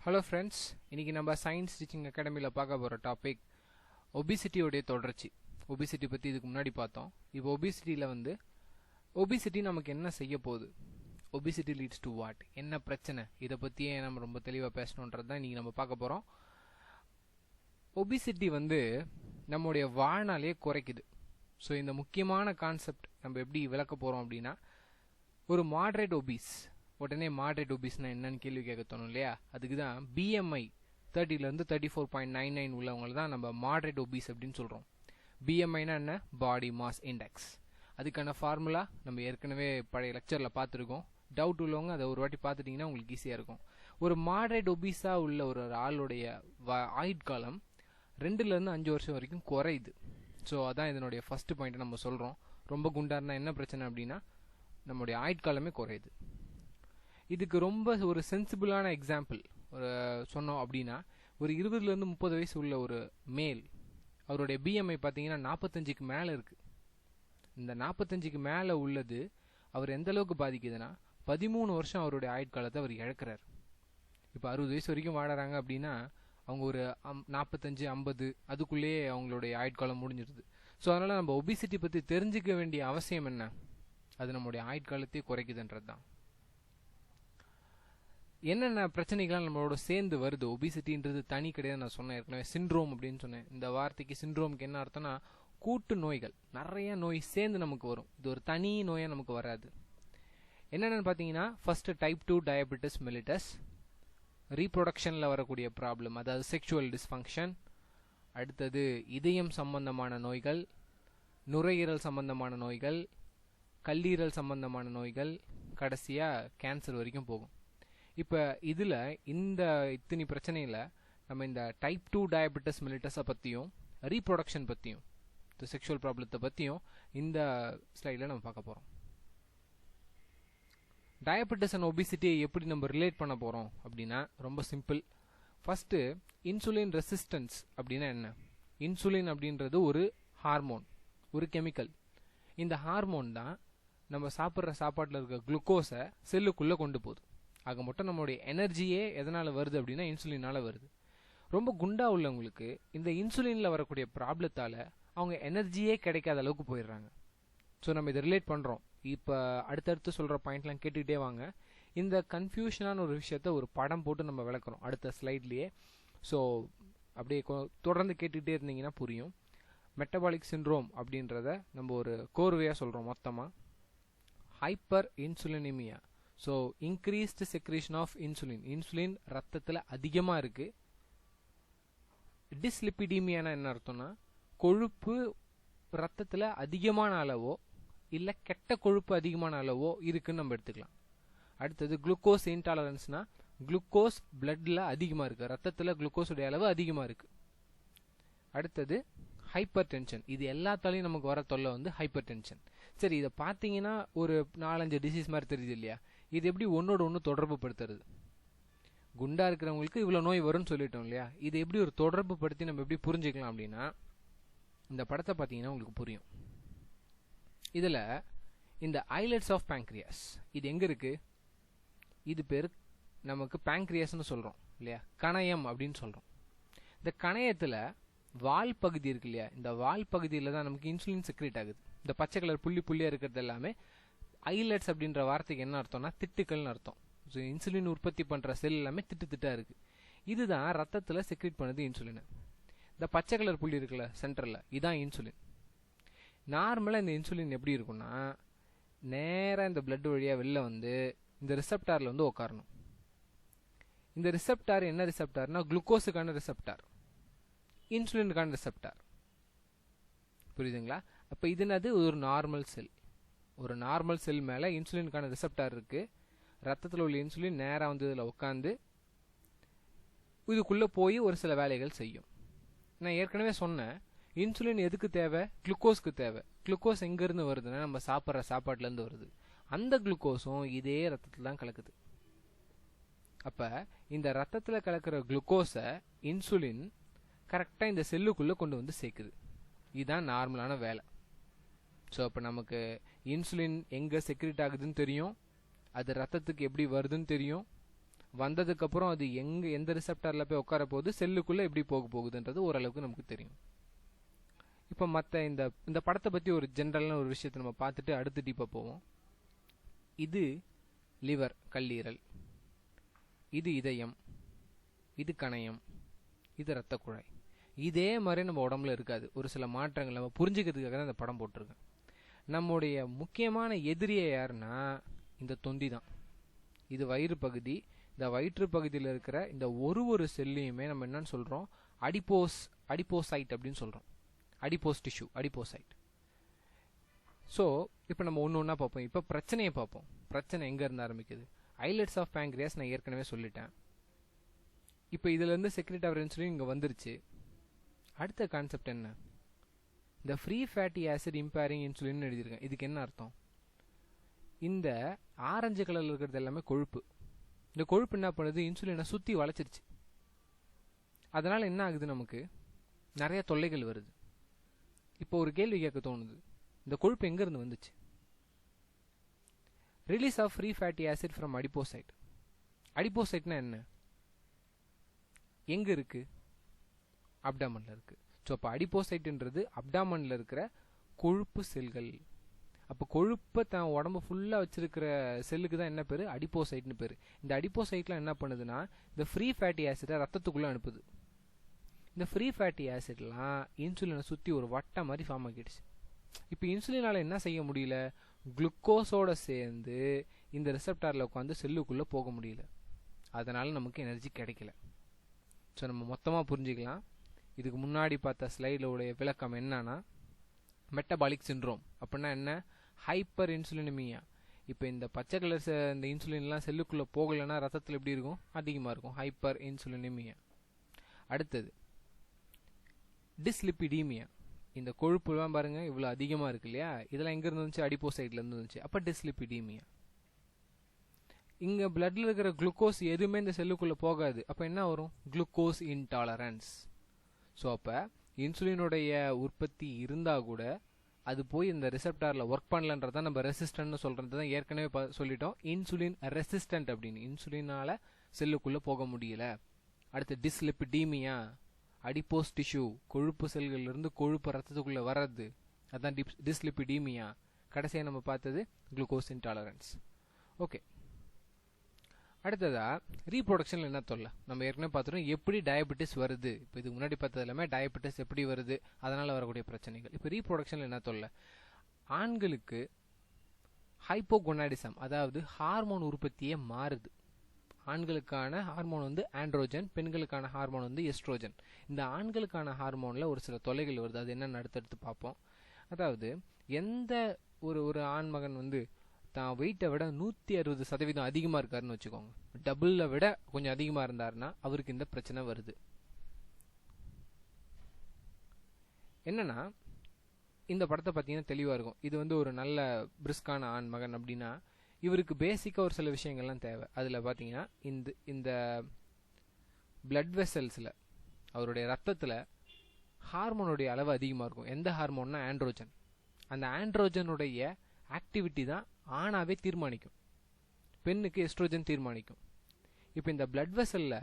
Hello friends, இன்றைக்கி நம்ம science teaching அகாடமியில் பார்க்க போகிற டாபிக் ஒபிசிட்டியோடைய தொடர்ச்சி. ஒபிசிட்டி பற்றி இதுக்கு முன்னாடி பார்த்தோம். இப்போ ஒபிசிட்டியில் ஒபிசிட்டி நமக்கு என்ன செய்ய போகுது, ஒபிசிட்டி லீட்ஸ் டு வாட், என்ன பிரச்சனை, இதை பற்றியே நம்ம ரொம்ப தெளிவாக பேசணுன்றது தான் இன்றைக்கி நம்ம பார்க்க போகிறோம். ஒபிசிட்டி நம்முடைய வாழ்நாளையே குறைக்குது. ஸோ இந்த முக்கியமான கான்செப்ட் நம்ம எப்படி விளக்க போகிறோம் அப்படின்னா, ஒரு மாட்ரேட் ஒபீஸ், உடனே மாட்ரேட் ஒபீஸ்னா என்னன்னு கேள்வி கேட்க தோணும் இல்லையா? அதுக்கு தான் பிஎம்ஐ 30லேருந்து 34.99 உள்ளவங்க தான் நம்ம மாட்ரேட் ஒபீஸ் அப்படின்னு சொல்கிறோம். பிஎம்ஐனா என்ன? Body mass index. அதுக்கான ஃபார்முலா நம்ம ஏற்கனவே பழைய லெக்சரில் பார்த்துருக்கோம். டவுட் உள்ளவங்க அதை ஒரு வாட்டி பார்த்துட்டிங்கன்னா உங்களுக்கு ஈஸியாக இருக்கும். ஒரு மாட்ரேட் ஒபீஸாக உள்ள ஒரு ஆளுடைய ஆயுட்காலம் 2லேருந்து 5 வருஷம் வரைக்கும் குறையுது. ஸோ அதான் இதனுடைய ஃபர்ஸ்ட் பாயிண்ட்டை நம்ம சொல்கிறோம். ரொம்ப குண்டாருனா என்ன பிரச்சனை அப்படின்னா, நம்முடைய ஆயுட்காலமே குறையுது. இதுக்கு ரொம்ப ஒரு சென்சிபிளான எக்ஸாம்பிள் சொன்னோம் அப்படின்னா, ஒரு 20லேருந்து 30 வயசு உள்ள ஒரு மேல், அவருடைய பிஎம்ஐ பார்த்தீங்கன்னா 45க்கு மேலே இருக்குது. இந்த 45க்கு மேலே உள்ளது அவர் எந்த அளவுக்கு பாதிக்குதுன்னா, 13 வருஷம் அவருடைய ஆயுட்காலத்தை அவர் இழக்கிறார். இப்போ 60 வயசு வரைக்கும் வாழறாங்க அப்படின்னா, அவங்க ஒரு 45-50 அதுக்குள்ளேயே அவங்களுடைய ஆயுட்காலம் முடிஞ்சிருது. ஸோ அதனால் நம்ம ஒபிசிட்டி பற்றி தெரிஞ்சுக்க வேண்டிய அவசியம் என்ன? அது நம்மளுடைய ஆயுட்காலத்தையே குறைக்குதுன்றது தான். என்னென்ன பிரச்சனைகள்லாம் நம்மளோட சேர்ந்து வருது? ஒபிசிட்டின்றது தனி கிடையாது. நான் சொன்னேன் ஏற்கனவே, சிண்ட்ரோம் அப்படின்னு சொன்னேன். இந்த வார்த்தைக்கு சிண்ட்ரோமுக்கு என்ன அர்த்தம்னா, கூட்டு நோய்கள், நிறைய நோய் சேர்ந்து நமக்கு வரும். இது ஒரு தனி நோயாக நமக்கு வராது. என்னென்னு பார்த்தீங்கன்னா, ஃபர்ஸ்ட் டைப் 2 டயபெட்டிஸ் மெலிட்டஸ், ரீப்ரொடக்ஷனில் வரக்கூடிய ப்ராப்ளம், அதாவது செக்ஷுவல் டிஸ்ஃபங்க்ஷன். அடுத்தது இதயம் சம்பந்தமான நோய்கள், நுரையீரல் சம்பந்தமான நோய்கள், கல்லீரல் சம்பந்தமான நோய்கள், கடைசியாக கேன்சர் வரைக்கும் போகும். இப்போ இதில் இந்த இத்தனை பிரச்சனையில் நம்ம இந்த டைப் 2 டயபெட்டிஸ் மெலிட்டஸை பற்றியும், ரீப்ரொடக்ஷன் பற்றியும், இந்த செக்ஷுவல் ப்ராப்ளத்தை பற்றியும் இந்த ஸ்லைடில் நம்ம பார்க்க போகிறோம். டயபெட்டிஸ் அண்ட் ஒபிசிட்டியை எப்படி நம்ம ரிலேட் பண்ண போகிறோம் அப்படின்னா, ரொம்ப சிம்பிள். ஃபஸ்ட்டு, இன்சுலின் ரெசிஸ்டன்ஸ் அப்படின்னா என்ன? இன்சுலின் அப்படின்றது ஒரு ஹார்மோன், ஒரு கெமிக்கல். இந்த ஹார்மோன் தான் நம்ம சாப்பிட்ற சாப்பாட்டில் இருக்க குளுக்கோஸை செல்லுக்குள்ளே கொண்டு போகுது. ஆக மட்டும் நம்மளுடைய எனர்ஜியே எதனால் வருது அப்படின்னா, இன்சுலினால் வருது. ரொம்ப குண்டா உள்ளவங்களுக்கு இந்த இன்சுலினில் வரக்கூடிய ப்ராப்ளத்தால் அவங்க எனர்ஜியே கிடைக்காத அளவுக்கு போயிடுறாங்க. ஸோ நம்ம இதை ரிலேட் பண்ணுறோம். இப்போ அடுத்தடுத்து சொல்கிற பாயிண்ட்லாம் கேட்டுக்கிட்டே வாங்க. இந்த கன்ஃபியூஷனான ஒரு விஷயத்த ஒரு படம் போட்டு நம்ம விளக்குறோம் அடுத்த ஸ்லைட்லேயே. ஸோ அப்படியே தொடர்ந்து கேட்டுக்கிட்டே இருந்தீங்கன்னா புரியும். மெட்டபாலிக் சிண்ட்ரோம் அப்படின்றத நம்ம ஒரு கோர்வையாக சொல்கிறோம் மொத்தமாக. Hyper insulinemia, so increased secretion of insulin, insulin ரத்தத்தில் அதிகமாக இருக்குது. டிஸ்லிபிடீமியானா என்ன அர்த்தம்னா, கொழுப்பு ரத்தத்தில் அதிகமான அளவோ இல்லை கெட்ட கொழுப்பு அதிகமான அளவோ இருக்குன்னு நம்ம எடுத்துக்கலாம். அடுத்தது குளுக்கோஸ் இன்டாலரன்ஸ்னா, குளுக்கோஸ் பிளட்டில் அதிகமாக இருக்குது, ரத்தத்தில் குளுக்கோஸுடைய அளவு அதிகமாக இருக்குது. அடுத்தது ஹைப்பர் டென்ஷன். இது எல்லாத்தாலையும் நமக்கு வர தொல்லை ஹைப்பர் டென்ஷன். சரி, இதை பார்த்தீங்கன்னா ஒரு 4-5 டிசீஸ் மாதிரி தெரியுது இல்லையா? இது எப்படி ஒன்னோட ஒன்று தொடர்பு படுத்துறது? குண்டா இருக்கிறவங்களுக்கு இவ்வளோ நோய் வரும்னு சொல்லிட்டோம் இல்லையா? இது எப்படி ஒரு தொடர்பு படுத்தி நம்ம எப்படி புரிஞ்சுக்கலாம் அப்படின்னா, இந்த படத்தை பார்த்தீங்கன்னா உங்களுக்கு புரியும். இதில் இந்த ஐலட்ஸ் ஆஃப் பேங்க்ரியாஸ், இது எங்கே இருக்குது? இது பேர் நமக்கு பேங்க்ரியாஸ்னு சொல்கிறோம் இல்லையா? கணையம் அப்படின்னு சொல்கிறோம். இந்த கணையத்தில் வால் பகுதி இருக்கு இல்லையா? இந்த வால் பகுதியில் தான் நமக்கு இன்சுலின் செக்ரேட் ஆகுது. இந்த பச்சை கலர் புள்ளி புள்ளியாக இருக்கிறது எல்லாமே ஐலட்ஸ் அப்படின்ற வார்த்தைக்கு என்ன அர்த்தம்னா, திட்டுக்கள்னு அர்த்தம். ஸோ இன்சுலின் உற்பத்தி பண்ணுற செல் எல்லாமே திட்டாக இருக்குது. இதுதான் ரத்தத்தில் செக்ரேட் பண்ணுது இன்சுலினை. இந்த பச்சை கலர் புள்ளி இருக்குல்ல சென்டரில், இதுதான் இன்சுலின். நார்மலாக இந்த இன்சுலின் எப்படி இருக்குன்னா, நேராக இந்த பிளட் வழியாக வெளில இந்த ரிசப்டாரில் உட்காரணும். இந்த ரிசப்டார் என்ன ரிசப்டார்னா, குளுக்கோஸுக்கான ரிசப்டார், இன்சுலினுக்கான ரிசப்டார். புரியுதுங்களா? அப்போ இதுனது ஒரு நார்மல் செல். ஒரு நார்மல் செல் மேலே இன்சுலினுக்கான ரிசப்டார் இருக்குது. ரத்தத்தில் உள்ள இன்சுலின் நேராக இதில் உட்காந்து இதுக்குள்ளே போய் ஒரு சில வேலைகள் செய்யும். நான் ஏற்கனவே சொன்னேன், இன்சுலின் எதுக்கு தேவை? குளுக்கோஸ்க்கு தேவை. குளுக்கோஸ் எங்கேருந்து வருதுன்னா, நம்ம சாப்பிட்ற சாப்பாட்டிலேருந்து வருது. அந்த குளுக்கோஸும் இதே ரத்தத்தில் தான் கலக்குது. அப்போ இந்த ரத்தத்தில் கலக்கிற குளுக்கோஸை இன்சுலின் கரெக்டாக இந்த செல்லுக்குள்ளே கொண்டு சேர்க்குது. இதுதான் நார்மலான வேலை. ஸோ இப்போ நமக்கு இன்சுலின் எங்கே செக்ரேட் ஆகுதுன்னு தெரியும், அது ரத்தத்துக்கு எப்படி வருதுன்னு தெரியும், வந்ததுக்கப்புறம் அது எந்த ரிசெப்டாரில் போய் உட்கார போகுது, செல்லுக்குள்ளே எப்படி போகுதுன்றது ஓரளவுக்கு நமக்கு தெரியும். இப்போ மற்ற இந்த படத்தை பற்றி ஒரு ஜென்ரலான ஒரு விஷயத்தை நம்ம பார்த்துட்டு அடுத்து டீப்பாக போவோம். இது லிவர், கல்லீரல், இது இதயம், இது கணையம், இது இரத்த குழாய். இதே மாதிரி நம்ம உடம்புல இருக்காது. ஒரு சில மாற்றங்கள் நம்ம புரிஞ்சுக்கிறதுக்காக தான் இந்த படம் போட்டிருக்கேன். நம்முடைய முக்கியமான எதிரியை யாருன்னா இந்த தொந்தி தான். இது வயிறு பகுதி. இந்த வயிற்று பகுதியில் இருக்கிற இந்த ஒரு செல்லையுமே நம்ம என்னன்னு சொல்கிறோம், அடிப்போசைட் அப்படின்னு சொல்கிறோம். Adipose tissue, அடிப்போசைட். ஸோ இப்போ நம்ம ஒன்று ஒன்றா பார்ப்போம். இப்போ பிரச்சனையை பார்ப்போம். பிரச்சனை எங்கேருந்து ஆரம்பிக்குது? ஐலட்ஸ் ஆஃப் பேங்க்ரியாஸ் நான் ஏற்கனவே சொல்லிட்டேன். இப்போ இதுலேருந்து செக்ரெட் ஆஃப் இன்சுலின் இங்கே வந்துருச்சு. அடுத்த கான்செப்ட் என்ன? இந்த ஃப்ரீ ஃபேட்டி ஆசிட் இம்பேரிங் இன்சுலின் எழுதியிருக்கேன். இதுக்கு என்ன அர்த்தம்? இந்த ஆரஞ்சு கலரில் இருக்கிறது எல்லாமே கொழுப்பு. இந்த கொழுப்பு என்ன பண்ணுது? இன்சுலினை சுற்றி வளைச்சிருச்சு. அதனால் என்ன ஆகுது? நமக்கு நிறைய தொல்லைகள் வருது. இப்போ ஒரு கேள்வி கேட்க தோணுது, இந்த கொழுப்பு எங்கேருந்து வந்துச்சு? Release of free fatty acid from adipocyte. அடிப்போசைட்னா என்ன? எங்கே இருக்குது? அப்டாமனில் இருக்குது. ஸோ அப்போ அடிப்போசைட்டுன்றது அப்டாமனில் இருக்கிற கொழுப்பு செல்கள். அப்போ கொழுப்பை தான் உடம்பு ஃபுல்லாக வச்சிருக்கிற செல்லுக்கு தான் என்ன பேர்? அடிப்போசைட்னு பேர். இந்த அடிப்போசைட்லாம் என்ன பண்ணுதுன்னா இந்த ஃப்ரீ ஃபேட்டி ஆசிடை ரத்தத்துக்குள்ளே அனுப்புது. இந்த ஃப்ரீ ஃபேட்டி ஆசிட்லாம் இன்சுலினை சுற்றி ஒரு வட்டம் மாதிரி ஃபார்ம் ஆகிடுச்சு. இப்போ இன்சுலினால் என்ன செய்ய முடியல? குளுக்கோஸோடு சேர்ந்து இந்த ரிசெப்டாரில் உட்காந்து செல்லுக்குள்ளே போக முடியல. அதனால் நமக்கு எனர்ஜி கிடைக்கல. ஸோ நம்ம மொத்தமாக புரிஞ்சுக்கலாம். இதுக்கு முன்னாடி பார்த்த ஸ்லைடோடைய விளக்கம் என்னன்னா, மெட்டபாலிக் சிண்ட்ரோம் அப்படின்னா என்ன? Hyper insulinaemia. இப்போ இந்த பச்சை கலர் இந்த இன்சுலின்லாம் செல்லுக்குள்ளே போகலைன்னா ரத்தத்தில் எப்படி இருக்கும்? அதிகமாக இருக்கும். Hyper insulinaemia. அடுத்தது டிஸ்லிபிடீமியா. இந்த கொழுப்புலாம் பாருங்கள் இவ்வளோ அதிகமாக இருக்கு இல்லையா? இதெல்லாம் எங்கேருந்து வந்துச்சு? அடிப்போசைட்லேருந்து வந்துச்சு. அப்போ டிஸ்லிபிடீமியா. இங்கே பிளட்டில் இருக்கிற குளுக்கோஸ் எதுவுமே இந்த செல்லுக்குள்ளே போகாது. அப்போ என்ன வரும்? Glucose intolerance. ஸோ அப்போ இன்சுலினுடைய உற்பத்தி இருந்தால் கூட அது போய் இந்த ரிசெப்டாரில் ஒர்க் பண்ணலன்றதான் நம்ம ரெசிஸ்டன்ட்னு சொல்கிறது தான் ஏற்கனவே சொல்லிட்டோம். இன்சுலின் ரெசிஸ்டன்ட் அப்படின்னு. இன்சுலினால் செல்லுக்குள்ளே போக முடியல. அடுத்து டிஸ்லிபிடீமியா, அடிப்போஸ் டிஷ்யூ, கொழுப்பு செல்களிலிருந்து கொழுப்பு ரத்தத்துக்குள்ளே வர்றது, அதுதான் டிஸ்லிபிடீமியா. கடைசியாக நம்ம பார்த்தது குளுக்கோஸ் இன்டாலரன்ஸ். ஓகே, அடுத்ததா ரீப்ரொடக்ஷனில் என்ன தொல்லை? நம்ம ஏற்கனவே பார்த்துட்டோம் எப்படி டயபெட்டிஸ் வருது. இப்போ இதுக்கு முன்னாடி பார்த்தது எல்லாமே டயபெட்டிஸ் எப்படி வருது, அதனால் வரக்கூடிய பிரச்சனைகள். இப்போ ரீப்ரொடக்ஷனில் என்ன தொல்லை? ஆண்களுக்கு ஹைப்போகொனாடிசம், அதாவது ஹார்மோன் உற்பத்தியே மாறுது. ஆண்களுக்கான ஹார்மோன் வந்து ஆண்ட்ரோஜன், பெண்களுக்கான ஹார்மோன் வந்து எஸ்ட்ரோஜன். இந்த ஆண்களுக்கான ஹார்மோனில் ஒரு சில தொல்லைகள் வருது. அது என்னன்னு அடுத்தடுத்து பார்ப்போம். அதாவது எந்த ஒரு ஆண்மகன் வந்து தான் வெயிட்டை விட 160% அதிகமாக இருக்காருன்னு வச்சுக்கோங்க, டபுளில் விட கொஞ்சம் அதிகமாக இருந்தாருன்னா அவருக்கு இந்த பிரச்சனை வருது. என்னன்னா இந்த படத்தை பார்த்தீங்கன்னா தெளிவாக இருக்கும். இது வந்து ஒரு நல்ல பிரிஸ்கான ஆண்மகன் அப்படின்னா இவருக்கு பேசிக்காக ஒரு சில விஷயங்கள்லாம் தேவை. அதில் பார்த்தீங்கன்னா இந்த பிளட் வெசல்ஸில், அவருடைய ரத்தத்தில் ஹார்மோனுடைய அளவு அதிகமாக இருக்கும். எந்த ஹார்மோன்னா ஆண்ட்ரோஜன். அந்த ஆண்ட்ரோஜனுடைய ஆக்டிவிட்டி தான் ஆணாவே தீர்மானிக்கும், பெண்ணுக்கு எஸ்ட்ரோஜன் தீர்மானிக்கும். இப்போ இந்த பிளட் வெசலில்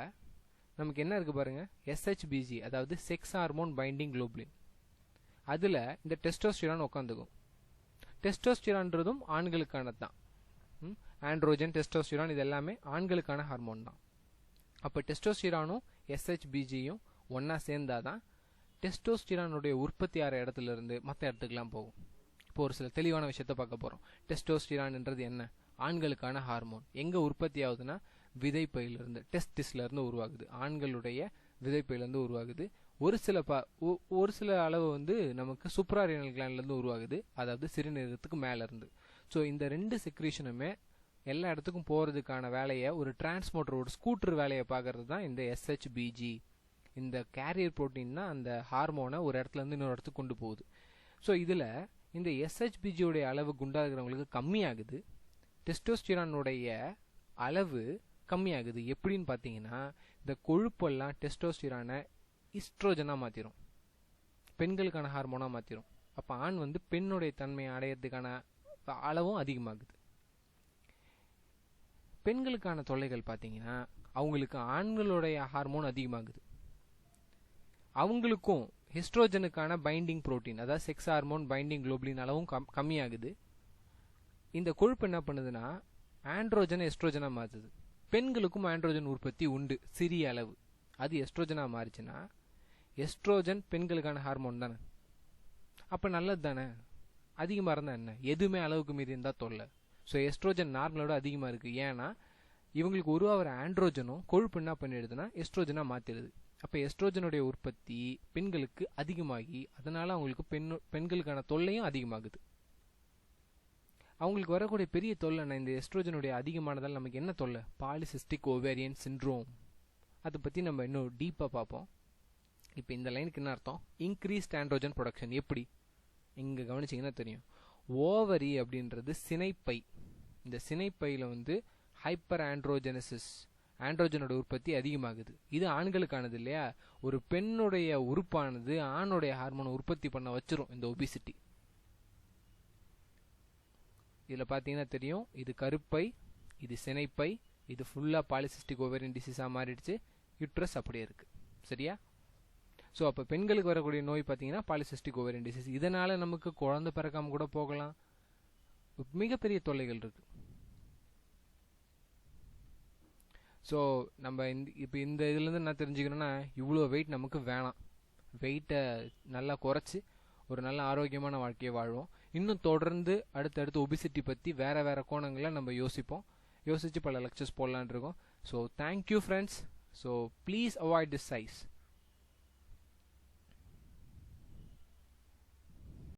நமக்கு என்ன இருக்குது பாருங்கள், எஸ்ஹெச்பிஜி, அதாவது செக்ஸ் ஹார்மோன் பைண்டிங் குளோபுலின். அதில் இந்த டெஸ்டோஸ்டிரான் உட்காந்துக்கும். டெஸ்டோஸ்டிரான்றதும் ஆண்களுக்கானது தான். ஆண்ட்ரோஜன், டெஸ்டோஸ்டிரான் இது எல்லாமே ஆண்களுக்கான ஹார்மோன் தான். அப்போ டெஸ்டோஸ்டிரானும் எஸ்ஹெச்பிஜியும் ஒன்றா சேர்ந்தாதான் டெஸ்டோஸ்டிரானுடைய உற்பத்தி ஆகிற இடத்துல இருந்து மற்ற இடத்துக்குலாம் போகும். இப்போ ஒரு சில தெளிவான விஷயத்த பார்க்க போகிறோம். டெஸ்டோஸ்டிரான்ன்றது என்ன? ஆண்களுக்கான ஹார்மோன். எங்கே உற்பத்தி ஆகுதுன்னா விதைப்பையிலிருந்து, டெஸ்டிஸ்லேருந்து உருவாகுது. ஆண்களுடைய விதைப்பையிலேருந்து உருவாகுது. ஒரு சில அளவு வந்து நமக்கு சூப்ராரியனல் கிளாண்ட்லேருந்து உருவாகுது, அதாவது சிறுநீரகத்துக்கு மேலேருந்து. ஸோ இந்த ரெண்டு செக்ரீஷனுமே எல்லா இடத்துக்கும் போகிறதுக்கான வேலையை, ஒரு டிரான்ஸ்மோட்டர், ஒரு ஸ்கூட்டர் வேலையை பார்க்கறது தான் இந்த எஸ்ஹெச்பிஜி. இந்த கேரியர் ப்ரோட்டீன் தான் அந்த ஹார்மோனை ஒரு இடத்துலேருந்து இன்னொரு இடத்துக்கு கொண்டு போகுது. ஸோ இதில் இந்த எஸ்ஹெச்பிஜியோடைய அளவு குண்டாகிறவங்களுக்கு கம்மியாகுது, டெஸ்டோஸ்டிரானுடைய அளவு கம்மியாகுது. எப்படின்னு பார்த்தீங்கன்னா இந்த கொழுப்பெல்லாம் டெஸ்டோஸ்டிரானை ஈஸ்ட்ரோஜனாக மாற்றிடும், பெண்களுக்கான ஹார்மோனாக மாற்றிடும். அப்போ ஆண் வந்து பெண்ணுடைய தன்மையை அடையிறதுக்கான அளவும் அதிகமாகுது. பெண்களுக்கான தொல்லைகள் பார்த்தீங்கன்னா அவங்களுக்கு ஆண்களுடைய ஹார்மோன் அதிகமாகுது. அவங்களுக்கும் எஸ்ட்ரோஜனுக்கான பைண்டிங் புரோட்டீன், அதாவது செக்ஸ் ஹார்மோன் பைண்டிங் குளோபுலின் அளவும் கம்மியாகுது. இந்த கொழுப்பு என்ன பண்ணுதுன்னா ஆண்ட்ரோஜனை எஸ்ட்ரோஜனாக மாற்றுது. பெண்களுக்கும் ஆண்ட்ரோஜன் உற்பத்தி உண்டு சிறிய அளவு. அது எஸ்ட்ரோஜனாக மாறிச்சுன்னா எஸ்ட்ரோஜன் பெண்களுக்கான ஹார்மோன் தானே, அப்போ நல்லது தானே. அதிகமாக இருந்தால் என்ன, எதுவுமே அளவுக்கு மீறி இருந்தால் தொல்லை. ஸோ எஸ்ட்ரோஜன் நார்மலோட அதிகமாக இருக்குது. ஏன்னா இவங்களுக்கு உருவாகிற ஆண்ட்ரோஜனும் கொழுப்பு என்ன பண்ணிடுதுன்னா எஸ்ட்ரோஜனாக மாற்றிடுது. அப்போ எஸ்ட்ரோஜனுடைய உற்பத்தி பெண்களுக்கு அதிகமாகி அதனால் அவங்களுக்கு பெண்களுக்கான தொல்லையும் அதிகமாகுது. அவங்களுக்கு வரக்கூடிய பெரிய தொல்லைன்னா இந்த எஸ்ட்ரோஜனுடைய அதிகமானதால் நமக்கு என்ன தொல்லை, பாலிசிஸ்டிக் ஓவேரியன் சிண்ட்ரோம். அதை பற்றி நம்ம இன்னும் டீப்பாக பார்ப்போம். இப்போ இந்த லைனுக்கு என்ன அர்த்தம், இன்க்ரீஸ்ட் ஆண்ட்ரோஜன் ப்ரொடக்ஷன். எப்படி, இங்கே கவனிச்சிங்கன்னா தெரியும். ஓவரி அப்படின்றது சினைப்பை. இந்த சினைப்பையில் ஹைப்பர் ஆண்ட்ரோஜெனசிஸ், ஆண்ட்ரோஜனோட உற்பத்தி அதிகமாகுது. இது ஆண்களுக்கானது இல்லையா. ஒரு பெண்ணுடைய உறுப்பானது ஆணுடைய ஹார்மோனை உற்பத்தி பண்ண வச்சிரும் இந்த ஒபிசிட்டி. இதில் பார்த்தீங்கன்னா தெரியும், இது கருப்பை, இது சினைப்பை, இது ஃபுல்லாக பாலிசிஸ்டிக் ஓவேரியன் டிசீஸாக மாறிடுச்சு. யூட்ரஸ் அப்படியே இருக்குது. சரியா? ஸோ அப்போ பெண்களுக்கு வரக்கூடிய நோய் பார்த்தீங்கன்னா பாலிசிஸ்டிக் ஓவேரியன் டிசீஸ். இதனால் நமக்கு குழந்தை பிறக்காமல் கூட போகலாம். மிகப்பெரிய தொல்லைகள் இருக்குது. ஸோ நம்ம இப்போ இந்த இதுலேருந்து என்ன தெரிஞ்சுக்கணும்னா, இவ்வளோ வெயிட் நமக்கு வேணாம். வெயிட்டை நல்லா குறைச்சி ஒரு நல்ல ஆரோக்கியமான வாழ்க்கையை வாழ்வோம். இன்னும் தொடர்ந்து அடுத்தடுத்து ஒபிசிட்டி பற்றி வேறு வேறு கோணங்களை நம்ம யோசித்து பல லெக்சர்ஸ் போடலான் இருக்கோம். So thank you friends. So please avoid this size.